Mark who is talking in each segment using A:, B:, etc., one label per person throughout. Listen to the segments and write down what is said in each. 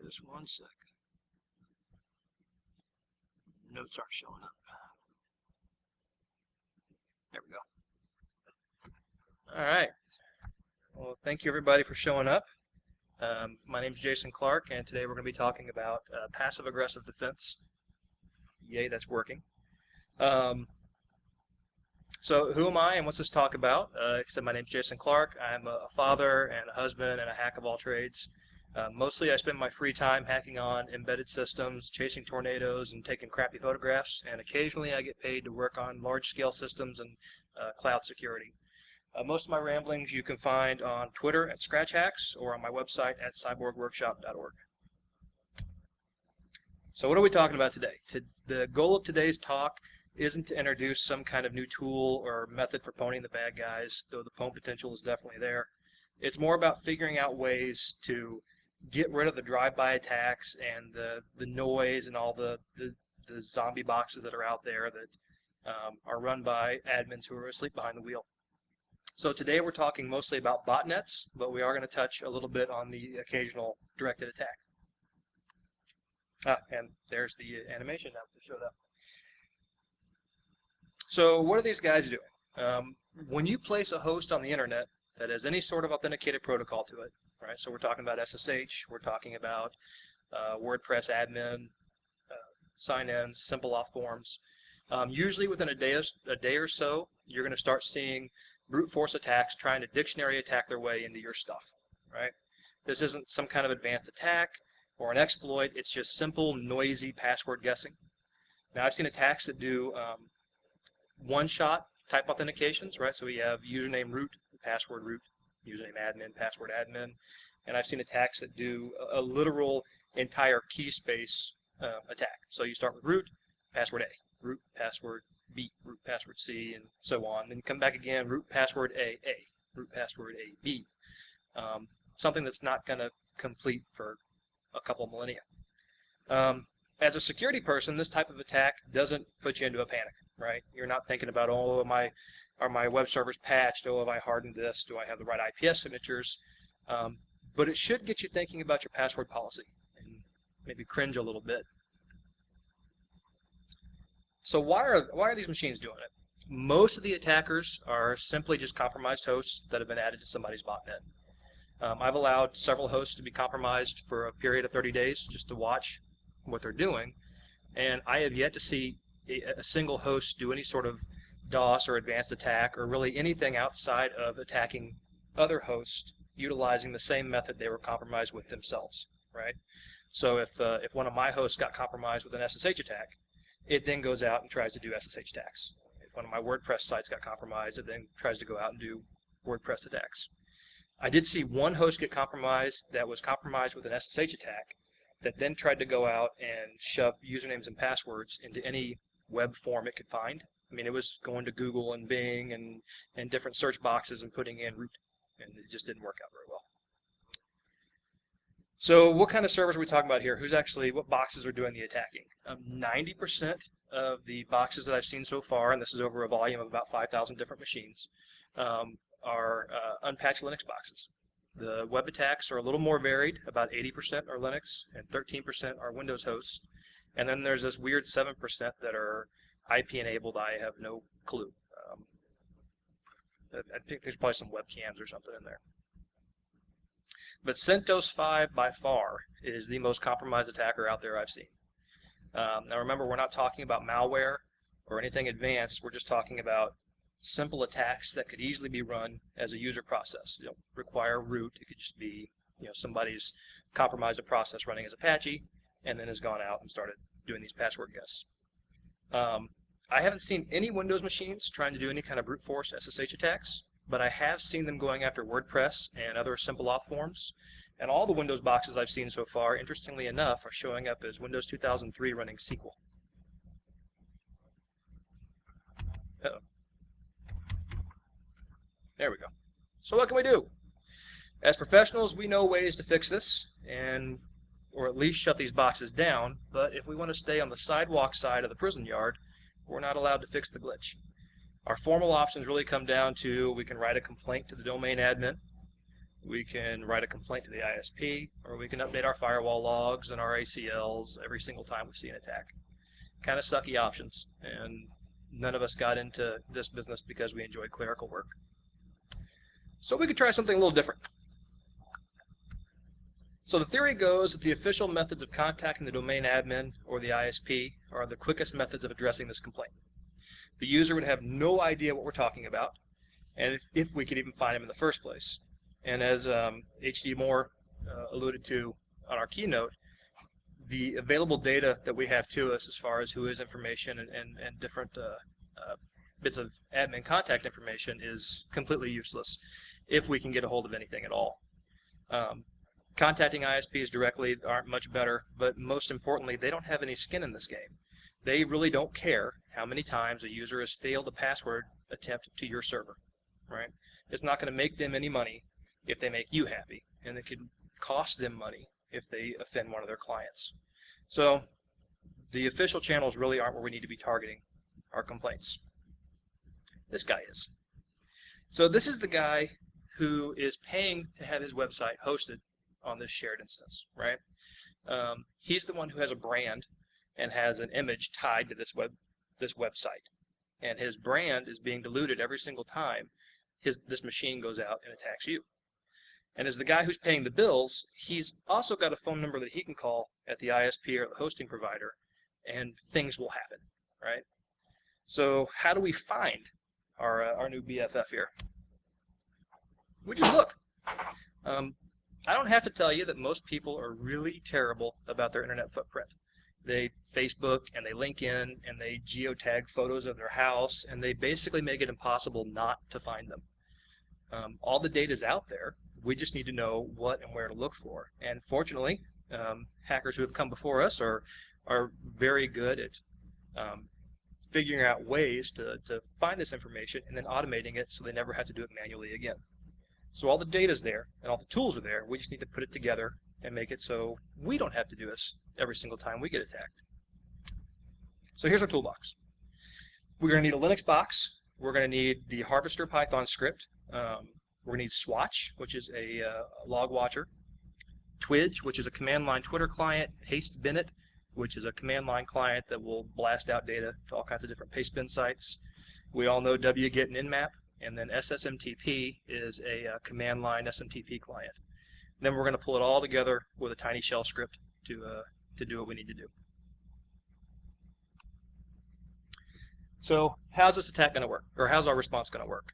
A: Just one sec. Notes aren't showing up. There we go. All right. Well, thank you everybody for showing up. My name is Jason Clark, and today we're going to be talking about passive-aggressive defense. Yay, that's working. So who am I and what's this talk about? Like I said, my name is Jason Clark. I'm a father and a husband and a hack of all trades. Mostly I spend my free time hacking on embedded systems, chasing tornadoes, and taking crappy photographs, and occasionally I get paid to work on large-scale systems and cloud security. Most of my ramblings you can find on Twitter at Scratch Hacks or on my website at cyborgworkshop.org. So what are we talking about today? The goal of today's talk isn't to introduce some kind of new tool or method for pwning the bad guys, though the pwn potential is definitely there. It's more about figuring out ways to get rid of the drive-by attacks and the noise and all the zombie boxes that are out there that are run by admins who are asleep behind the wheel. So today we're talking mostly about botnets, but we are going to touch a little bit on the occasional directed attack. And there's the animation now to show that. So what are these guys doing? When you place a host on the internet that has any sort of authenticated protocol to it, right? So we're talking about SSH, we're talking about WordPress admin, sign-ins, simple auth forms. Usually within a day or so, you're going to start seeing brute force attacks trying to dictionary attack their way into your stuff, right? This isn't some kind of advanced attack or an exploit. It's just simple, noisy password guessing. Now I've seen attacks that do one-shot type authentications, right? So we have username root, password root, username admin, password admin, and I've seen attacks that do a literal entire key space attack. So you start with root, password A, root, password B, root, password C, and so on. Then come back again, root, password A, root, password A, B. Something that's not going to complete for a couple millennia. As a security person, this type of attack doesn't put you into a panic, right? You're not thinking about, oh, are my web servers patched? Oh, have I hardened this? Do I have the right IPS signatures? But it should get you thinking about your password policy and maybe cringe a little bit. So why are these machines doing it? Most of the attackers are simply just compromised hosts that have been added to somebody's botnet. I've allowed several hosts to be compromised for a period of 30 days just to watch what they're doing, and I have yet to see a single host do any sort of DOS or advanced attack or really anything outside of attacking other hosts utilizing the same method they were compromised with themselves, right? So if one of my hosts got compromised with an SSH attack, it then goes out and tries to do SSH attacks. If one of my WordPress sites got compromised, it then tries to go out and do WordPress attacks. I did see one host get compromised that was compromised with an SSH attack that then tried to go out and shove usernames and passwords into any web form it could find. I mean, it was going to Google and Bing and different search boxes and putting in root, and it just didn't work out very well. So what kind of servers are we talking about here? What boxes are doing the attacking? 90% of the boxes that I've seen so far, and this is over a volume of about 5,000 different machines, are unpatched Linux boxes. The web attacks are a little more varied. About 80% are Linux and 13% are Windows hosts. And then there's this weird 7% that are IP enabled. I have no clue. I think there's probably some webcams or something in there. But CentOS 5 by far is the most compromised attacker out there I've seen. Now remember, we're not talking about malware or anything advanced. We're just talking about simple attacks that could easily be run as a user process. You don't require root. It could just be, somebody's compromised a process running as Apache and then has gone out and started doing these password guesses. I haven't seen any Windows machines trying to do any kind of brute force SSH attacks, but I have seen them going after WordPress and other simple auth forms. And all the Windows boxes I've seen so far, interestingly enough, are showing up as Windows 2003 running SQL. Uh-oh. There we go. So what can we do? As professionals, we know ways to fix this, or at least shut these boxes down, but if we want to stay on the sidewalk side of the prison yard, we're not allowed to fix the glitch. Our formal options really come down to we can write a complaint to the domain admin, we can write a complaint to the ISP, or we can update our firewall logs and our ACLs every single time we see an attack. Kind of sucky options, and none of us got into this business because we enjoyed clerical work. So we could try something a little different. So the theory goes that the official methods of contacting the domain admin or the ISP are the quickest methods of addressing this complaint. The user would have no idea what we're talking about, and if we could even find him in the first place. And as H.D. Moore alluded to on our keynote, the available data that we have to us as far as who is information and different bits of admin contact information is completely useless if we can get a hold of anything at all. Contacting ISPs directly aren't much better, but most importantly, they don't have any skin in this game. They really don't care how many times a user has failed a password attempt to your server, right? It's not going to make them any money if they make you happy, and it could cost them money if they offend one of their clients. So the official channels really aren't where we need to be targeting our complaints. This guy is. So this is the guy who is paying to have his website hosted on this shared instance, right? He's the one who has a brand and has an image tied to this website, and his brand is being diluted every single time this machine goes out and attacks you. And as the guy who's paying the bills, he's also got a phone number that he can call at the ISP or the hosting provider, and things will happen, right? So how do we find our new BFF here? We just look. I don't have to tell you that most people are really terrible about their internet footprint. They Facebook and they LinkedIn and they geotag photos of their house, and they basically make it impossible not to find them. All the data is out there. We just need to know what and where to look for. And fortunately, hackers who have come before us are very good at figuring out ways to find this information and then automating it so they never have to do it manually again. So all the data is there and all the tools are there. We just need to put it together and make it so we don't have to do this every single time we get attacked. So here's our toolbox. We're going to need a Linux box. We're going to need the Harvester Python script. We're going to need Swatch, which is a log watcher. Twidge, which is a command line Twitter client. Paste Bennett, which is a command line client that will blast out data to all kinds of different pastebin sites. We all know wget and nmap. And then SSMTP is a command line SMTP client. Then we're going to pull it all together with a tiny shell script to do what we need to do. So how's this attack going to work? Or how's our response going to work?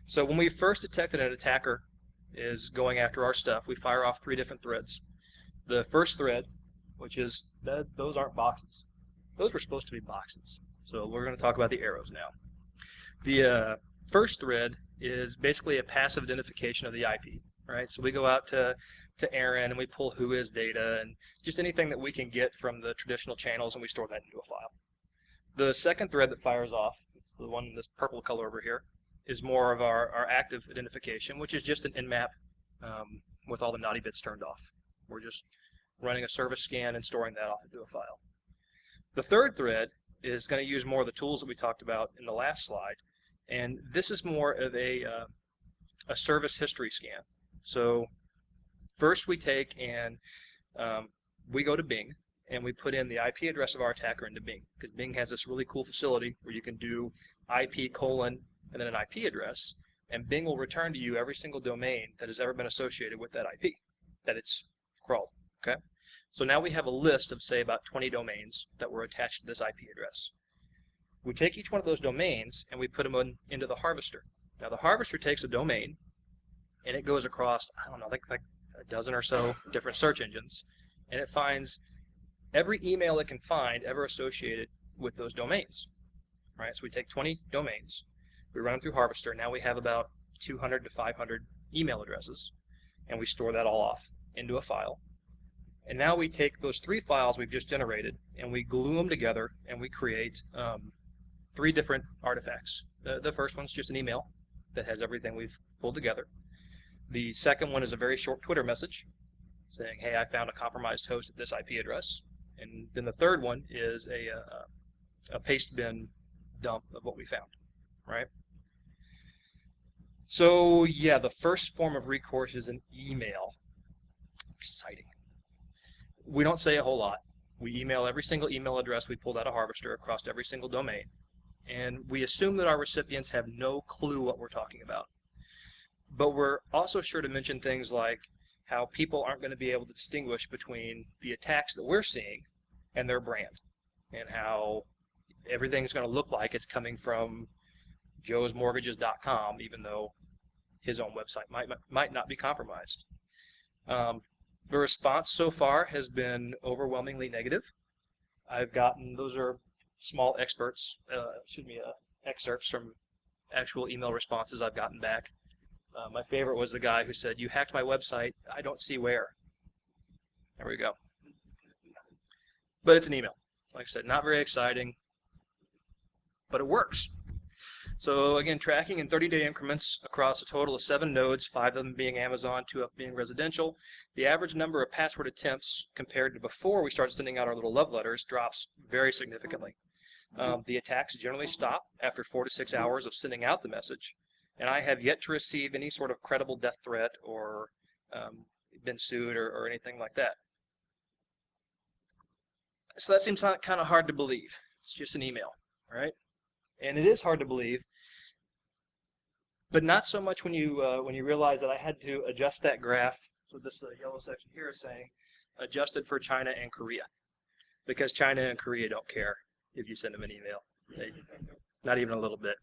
A: So when we first detected an attacker is going after our stuff, we fire off 3 different threads. The first thread, which is, those aren't boxes. Those were supposed to be boxes. So we're going to talk about the arrows now. The first thread is basically a passive identification of the IP, right? So we go out to Aaron and we pull whois data and just anything that we can get from the traditional channels, and we store that into a file. The second thread that fires off, it's the one in this purple color over here, is more of our active identification, which is just an nmap with all the naughty bits turned off. We're just running a service scan and storing that off into a file. The third thread is going to use more of the tools that we talked about in the last slide, and this is more of a service history scan. So first we take and we go to Bing and we put in the IP address of our attacker into Bing, because Bing has this really cool facility where you can do IP colon and then an IP address, and Bing will return to you every single domain that has ever been associated with that IP that it's crawled. Okay, so now we have a list of, say, about 20 domains that were attached to this IP address. We take each one of those domains and we put them into the harvester. Now the harvester takes a domain and it goes across, I don't know, like a dozen or so different search engines, and it finds every email it can find ever associated with those domains. Right? So we take 20 domains, we run them through Harvester. Now we have about 200 to 500 email addresses, and we store that all off into a file. And now we take those 3 files we've just generated and we glue them together and we create 3 different artifacts. The first one's just an email that has everything we've pulled together. The second one is a very short Twitter message saying, hey, I found a compromised host at this IP address. And then the third one is a paste bin dump of what we found, right? So yeah, the first form of recourse is an email. Exciting. We don't say a whole lot. We email every single email address we pulled out of Harvester across every single domain. And we assume that our recipients have no clue what we're talking about. But we're also sure to mention things like how people aren't going to be able to distinguish between the attacks that we're seeing and their brand, and how everything's going to look like it's coming from joesmortgages.com, even though his own website might not be compromised. The response so far has been overwhelmingly negative. I've gotten, those are small excerpts from actual email responses I've gotten back. My favorite was the guy who said, "You hacked my website. I don't see where." There we go. But it's an email. Like I said, not very exciting, but it works. So again, tracking in 30-day increments across a total of 7 nodes, 5 of them being Amazon, 2 of them being residential. The average number of password attempts compared to before we started sending out our little love letters drops very significantly. The attacks generally stop after 4 to 6 hours of sending out the message, and I have yet to receive any sort of credible death threat or been sued or anything like that. So that seems kind of hard to believe. It's just an email, right? And it is hard to believe, but not so much when you realize that I had to adjust that graph. So this yellow section here is saying adjusted for China and Korea, because China and Korea don't care if you send them an email, not even a little bit.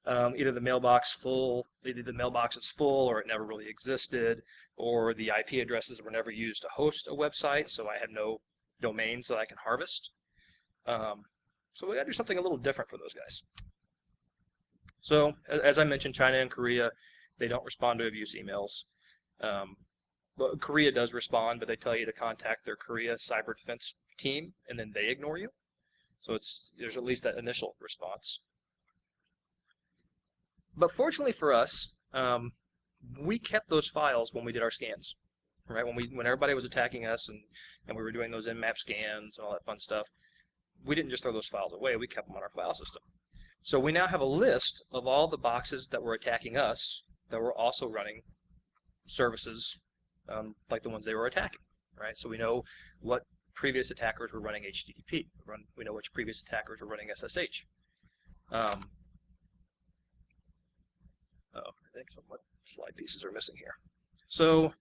A: Either the mailbox is full, or it never really existed, or the IP addresses were never used to host a website, so I have no domains that I can harvest. So we got to do something a little different for those guys. So as I mentioned, China and Korea, they don't respond to abuse emails. Well, Korea does respond, but they tell you to contact their Korea cyber defense team, and then they ignore you. So there's at least that initial response. But fortunately for us, we kept those files when we did our scans, right? When everybody was attacking us and we were doing those Nmap scans and all that fun stuff, we didn't just throw those files away. We kept them on our file system. So we now have a list of all the boxes that were attacking us that were also running services like the ones they were attacking, right? So we know what previous attackers were running HTTP. We know which previous attackers were running SSH. I think what slide pieces are missing here. So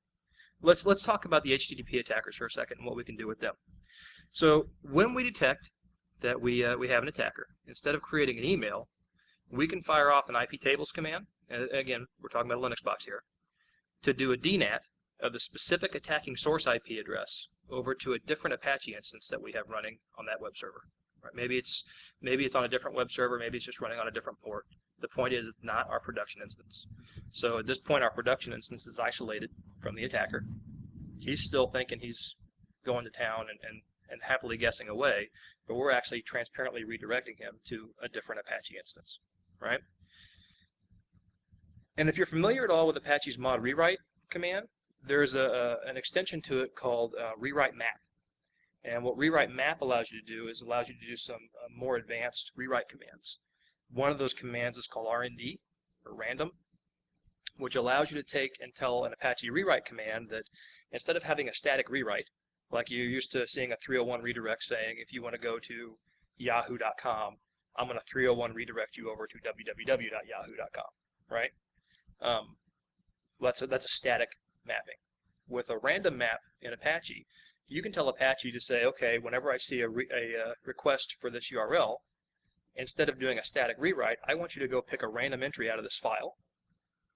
A: let's talk about the HTTP attackers for a second and what we can do with them. So when we detect that we have an attacker, instead of creating an email, we can fire off an IP tables command. And again, we're talking about a Linux box here, to do a DNAT of the specific attacking source IP address over to a different Apache instance that we have running on that web server. Right? Maybe it's on a different web server, maybe it's just running on a different port. The point is, it's not our production instance. So at this point, our production instance is isolated from the attacker. He's still thinking he's going to town and happily guessing away, but we're actually transparently redirecting him to a different Apache instance, right? And if you're familiar at all with Apache's mod rewrite command, there's an extension to it called rewrite map. And what rewrite map allows you to do is allows you to do some more advanced rewrite commands. One of those commands is called RND, or random, which allows you to take and tell an Apache rewrite command that instead of having a static rewrite, like you're used to seeing a 301 redirect saying, if you want to go to yahoo.com, I'm going to 301 redirect you over to www.yahoo.com, right? That's a static mapping. With a random map in Apache, you can tell Apache to say, okay, whenever I see a request for this URL, instead of doing a static rewrite, I want you to go pick a random entry out of this file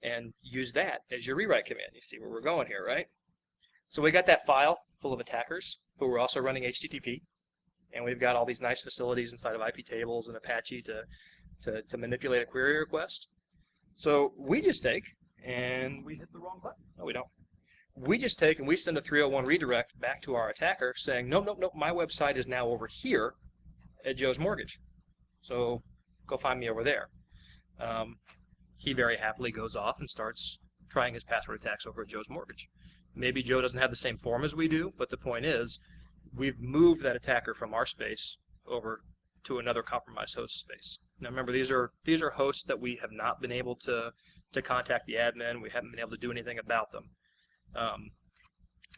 A: and use that as your rewrite command. You see where we're going here, right? So we got that file full of attackers who were also running HTTP, and we've got all these nice facilities inside of IP tables and Apache to manipulate a query request. So we just take and we hit the wrong button. No, we don't. We just take and we send a 301 redirect back to our attacker saying, nope, nope, nope, my website is now over here at Joe's Mortgage. So go find me over there. He very happily goes off and starts trying his password attacks over at Joe's Mortgage. Maybe Joe doesn't have the same form as we do, but the point is we've moved that attacker from our space over to another compromised host space. Now remember, these are hosts that we have not been able to contact the admin. We haven't been able to do anything about them.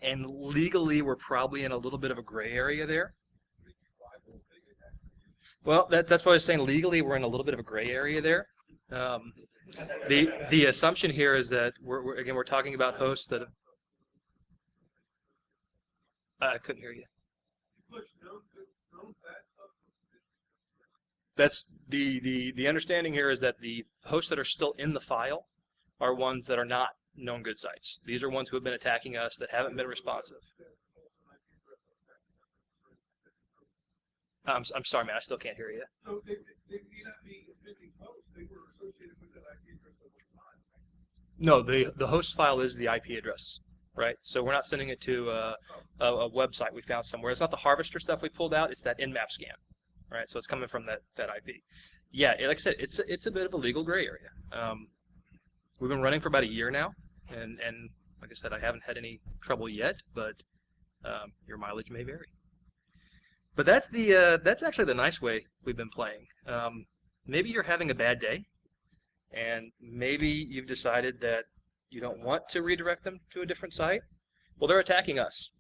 A: And legally, we're probably in a little bit of a gray area there. Well, that's what I was saying. Legally, we're in a little bit of a gray area there. The assumption here is that we're talking about hosts that. I couldn't hear you. That's the understanding here is that the hosts that are still in the file are ones that are not known good sites. These are ones who have been attacking us that haven't been responsive. I'm sorry, man. I still can't hear you.
B: So they may not be existing hosts. They were associated with that IP address that was not.
A: No, the host file is the IP address, right? So we're not sending it to a website we found somewhere. It's not the harvester stuff we pulled out. It's that nmap scan, right? So it's coming from that IP. Yeah, like I said, it's a bit of a legal gray area. We've been running for about a year now, and like I said, I haven't had any trouble yet, but your mileage may vary. But that's actually the nice way we've been playing. Maybe you're having a bad day, and maybe you've decided that you don't want to redirect them to a different site. Well, they're attacking us,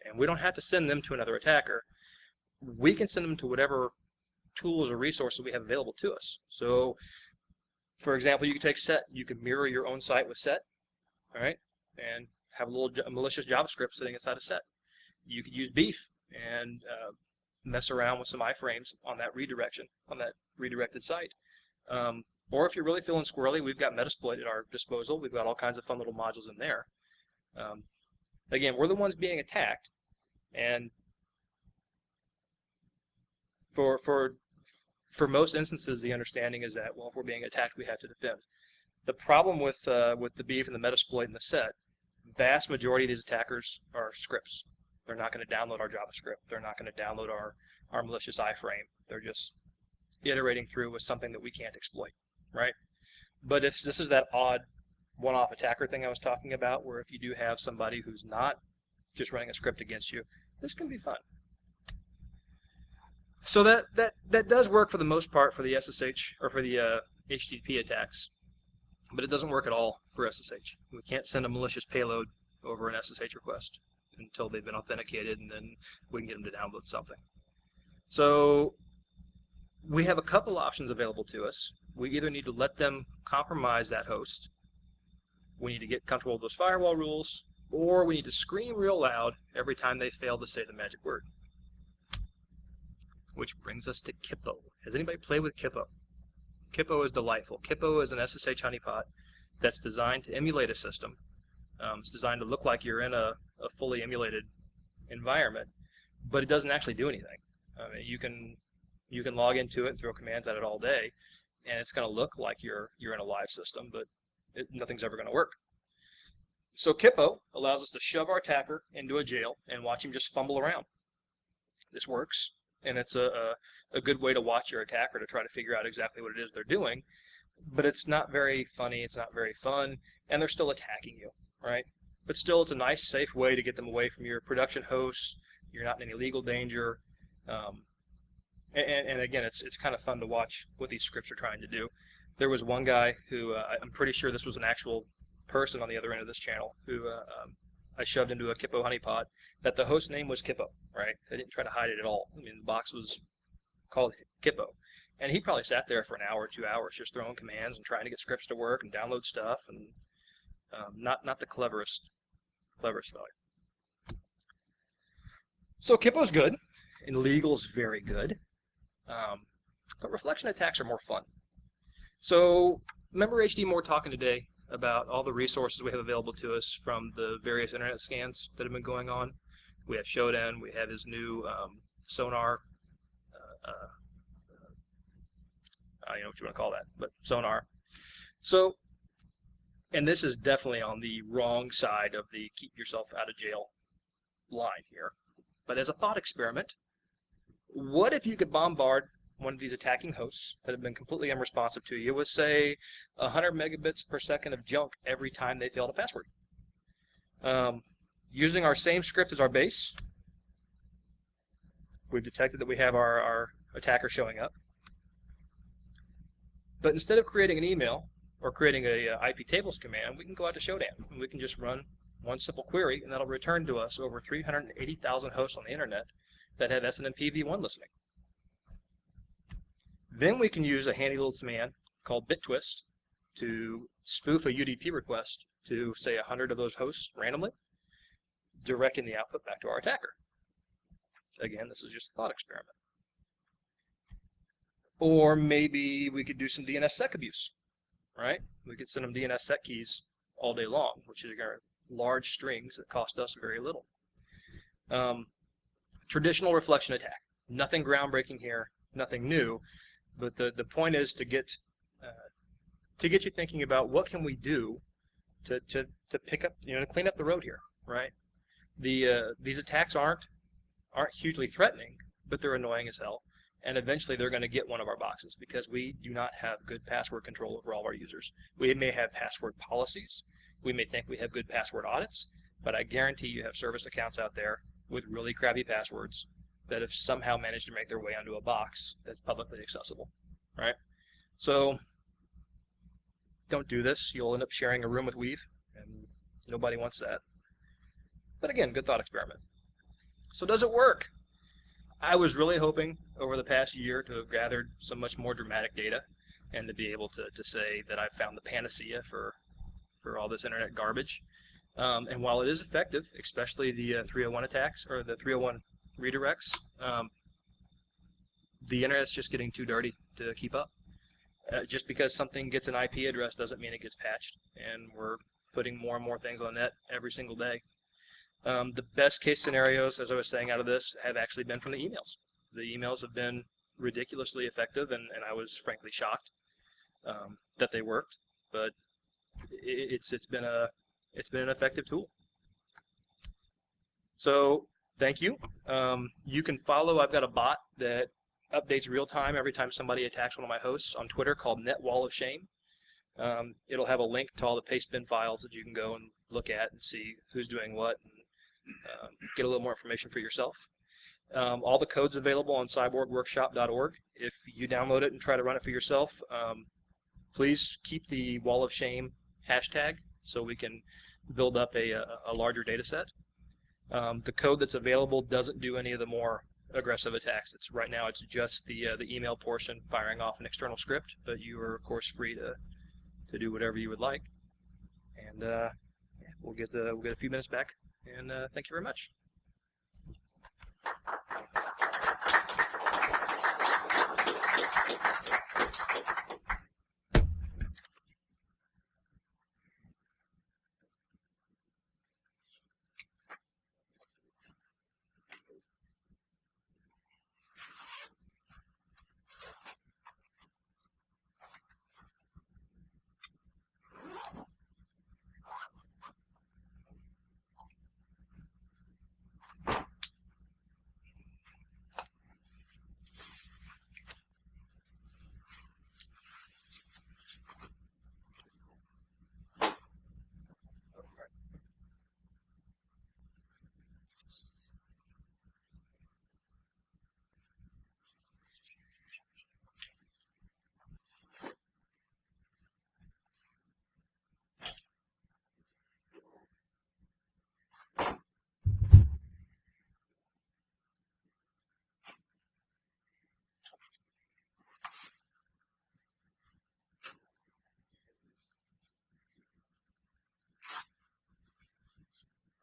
A: and we don't have to send them to another attacker. We can send them to whatever tools or resources we have available to us. So, for example, you can take set. You can mirror your own site with set, all right, and have a little malicious JavaScript sitting inside a set. You could use beef and mess around with some iframes on that redirection, on that redirected site. Or if you're really feeling squirrely, we've got Metasploit at our disposal. We've got all kinds of fun little modules in there. Again, we're the ones being attacked, and for most instances, the understanding is that, well, if we're being attacked, we have to defend. The problem with the beef and the Metasploit and the set, vast majority of these attackers are scripts. They're not going to download our JavaScript. They're not going to download our malicious iframe. They're just iterating through with something that we can't exploit, right? But if this is that odd one-off attacker thing I was talking about, where if you do have somebody who's not just running a script against you, this can be fun. So that does work for the most part for the SSH or for the HTTP attacks, but it doesn't work at all for SSH. We can't send a malicious payload over an SSH request until they've been authenticated, and then we can get them to download something. So we have a couple options available to us. We either need to let them compromise that host, we need to get comfortable with those firewall rules, or we need to scream real loud every time they fail to say the magic word. Which brings us to Kippo. Has anybody played with Kippo? Kippo is delightful. Kippo is an SSH honeypot that's designed to emulate a system. It's designed to look like you're in a fully emulated environment, but it doesn't actually do anything. I mean, you can log into it and throw commands at it all day, and it's going to look like you're in a live system, but nothing's ever going to work. So Kippo allows us to shove our attacker into a jail and watch him just fumble around. This works, and it's a good way to watch your attacker to try to figure out exactly what it is they're doing, but it's not very funny, it's not very fun, and they're still attacking you, right? But still, it's a nice, safe way to get them away from your production hosts. You're not in any legal danger. And again, it's kind of fun to watch what these scripts are trying to do. There was one guy who, I'm pretty sure this was an actual person on the other end of this channel, who I shoved into a Kippo honeypot, that the host name was Kippo, right? They didn't try to hide it at all. I mean, the box was called Kippo. And he probably sat there for an hour, 2 hours, just throwing commands and trying to get scripts to work and download stuff, and not the cleverest fellow. So Kippo's good, and legal's very good, but reflection attacks are more fun. So remember HD Moore talking today about all the resources we have available to us from the various internet scans that have been going on. We have Shodan, we have his new sonar, I don't know what you want to call that, but sonar. So, and this is definitely on the wrong side of the keep yourself out of jail line here. But as a thought experiment, what if you could bombard one of these attacking hosts that have been completely unresponsive to you with, say, 100 megabits per second of junk every time they failed a password? Using our same script as our base, we've detected that we have our attacker showing up. But instead of creating an email or creating a IP tables command, we can go out to Shodan and we can just run one simple query, and that'll return to us over 380,000 hosts on the internet that have SNMP v1 listening. Then we can use a handy little command called BitTwist to spoof a UDP request to, say, 100 of those hosts randomly, directing the output back to our attacker. Again, this is just a thought experiment. Or maybe we could do some DNS sec abuse, right? We could send them DNS sec keys all day long, which is large strings that cost us very little. Traditional reflection attack. Nothing groundbreaking here, nothing new, but the point is to get you thinking about what can we do to pick up, to clean up the road here, right? These attacks aren't hugely threatening, but they're annoying as hell, and eventually they're going to get one of our boxes because we do not have good password control over all of our users. We may have password policies, we may think we have good password audits, but I guarantee you have service accounts out there with really crappy passwords that have somehow managed to make their way onto a box that's publicly accessible, right? So don't do this. You'll end up sharing a room with Weave, and nobody wants that. But again, good thought experiment. So does it work? I was really hoping over the past year to have gathered some much more dramatic data and to be able to say that I've found the panacea for all this internet garbage. And while it is effective, especially the 301 attacks or the 301 redirects, the internet's just getting too dirty to keep up. Just because something gets an IP address doesn't mean it gets patched, and we're putting more and more things on the net every single day. The best case scenarios, as I was saying, out of this have actually been from the emails. The emails have been ridiculously effective, and I was frankly shocked that they worked. But it's been an effective tool. So thank you. You can follow. I've got a bot that updates real time every time somebody attacks one of my hosts on Twitter called NetWallOfShame. It'll have a link to all the pastebin files that you can go and look at and see who's doing what, and get a little more information for yourself. All the code's available on cyborgworkshop.org. If you download it and try to run it for yourself, please keep the Wall of Shame hashtag so we can build up a larger data set. The code that's available doesn't do any of the more aggressive attacks. Right now it's just the email portion firing off an external script, but you are of course free to do whatever you would like. And we'll get a few minutes back, and thank you very much.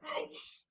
B: Oh.